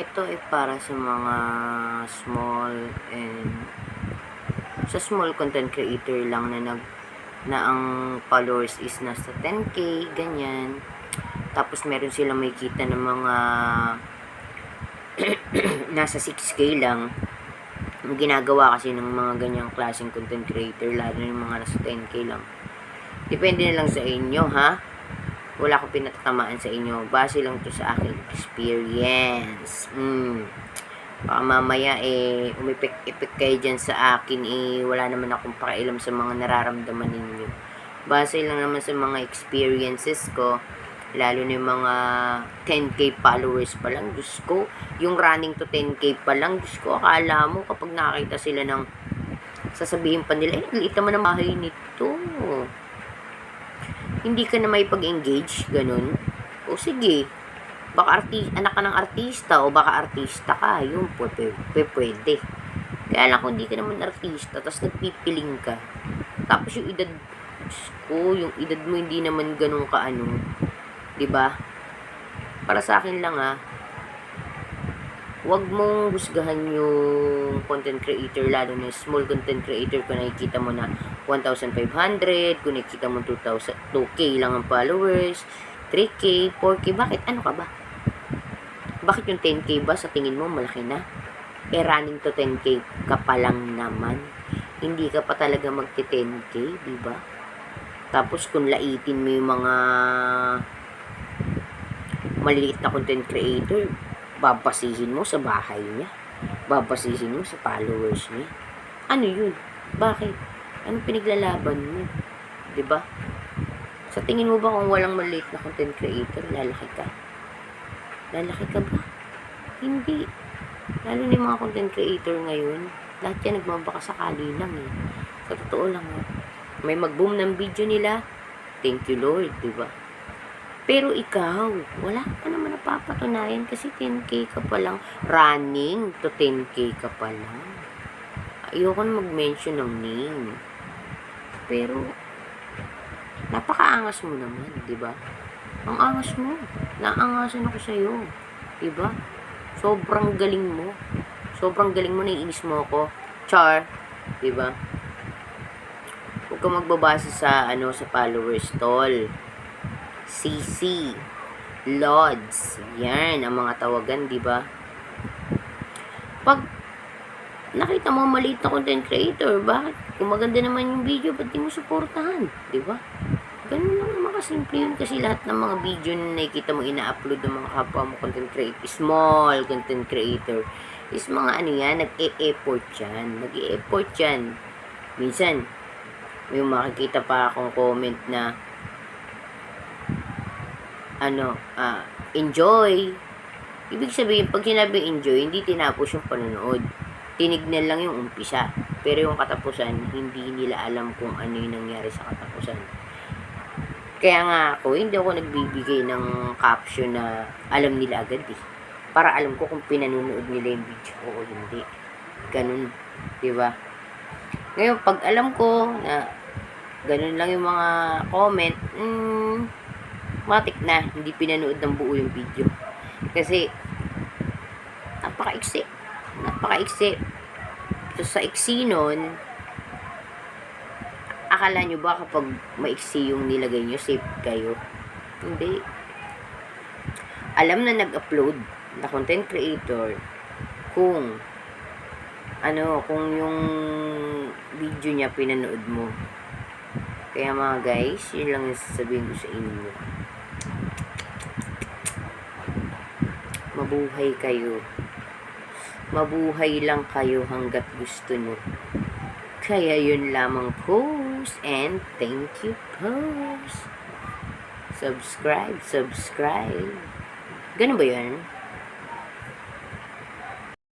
Ito ay para sa mga small and sa small content creator lang na ang followers is nasa 10k, ganyan. Tapos meron silang may kita ng mga nasa 6k lang. Ang ginagawa kasi ng mga ganyang klaseng content creator, lalo ng mga nasa 10k lang. Depende na lang sa inyo, ha? Wala akong pinatatamaan sa inyo. Base lang to sa aking experience. Baka mamaya umipik-ipik kayo dyan sa akin, wala naman akong pakialam sa mga nararamdaman ninyo. Base lang naman sa mga experiences ko, lalo na yung mga 10k followers pa lang, Diyos ko, yung running to 10k pa lang, Diyos ko, akala mo kapag nakakita sila ng sasabihin pa nila, liit naman ang bahay nito. Hindi ka na may pag-engage, ganun. O sige, baka anak ka ng artista o baka artista ka, yun pwede. Kaya lang kung hindi ka naman artista, tapos nagpipiling ka, tapos yung edad ko, yung edad mo hindi naman ganun ka ano, diba? Para sa akin lang wag mong husgahan yung content creator, lalo na small content creator, kung nakikita mo na 1,500, kung nakikita mo 2k lang ang followers, 3k, 4k, bakit? Ano ka ba? Bakit yung 10k ba sa tingin mo malaki na? Running to 10k ka pa lang naman. Hindi ka pa talaga magti-10k, diba? Tapos kung laitin mo yung mga maliliit na content creator, babasihin mo sa bahay niya. Babasihin mo sa followers niya. Ano yun? Bakit? Anong pinaglalaban mo? Diba? Sa tingin mo ba kung walang maliit na content creator, lalaki ka? Lalaki ka ba? Hindi. Lalo na yung mga content creator ngayon, lahat yan nagmabakasakali lang Sa totoo lang may mag-boom ng video nila, thank you Lord, diba? Pero ikaw, wala ka naman napapatunayan kasi 10k ka pa lang, running to 10k ka pa lang. Ayoko na mag-mention ng name. Pero, napakaangas mo naman, diba? Ang angas mo. Naangasan ako sa'yo. Diba? Sobrang galing mo. Sobrang galing mo, naiinis mo ako. Char. Diba? Huwag ka magbabase sa, sa followers, tol. CC. Lods. Yan, ang mga tawagan, diba? Pag nakita mo maliit na content creator, bakit? Kung maganda naman yung video, ba't di mo suportahan? Diba? Ganun lang naman kasimple yun, kasi lahat ng mga video na nakikita mo ina-upload ng mga kapwa mo content creator, small content creator, is mga nag-e-effort yan. Nag-e-effort yan. Minsan, may makikita pa akong comment na enjoy. Ibig sabihin, pag sinabi enjoy, hindi tinapos yung panonood. Tinignan lang yung umpisa. Pero yung katapusan, hindi nila alam kung ano yung nangyari sa katapusan. Kaya nga hindi ako nagbibigay ng caption na alam nila agad Para alam ko kung pinanonood nila yung video ko o hindi. Ganun, diba? Ngayon, pag alam ko na ganun lang yung mga comment, matik na, hindi pinanood ng buo yung video. Kasi, napaka-iksi. So, sa iksi nun, akala nyo ba kapag maiksi yung nilagay nyo, safe kayo? Hindi. Alam na nag-upload na content creator kung yung video niya pinanood mo. Kaya mga guys, yun lang yung sasabihin ko sa inyo. Mabuhay kayo. Mabuhay lang kayo hanggat gusto nyo. Kaya yun lamang post, and thank you post. Subscribe. Ganun ba yan?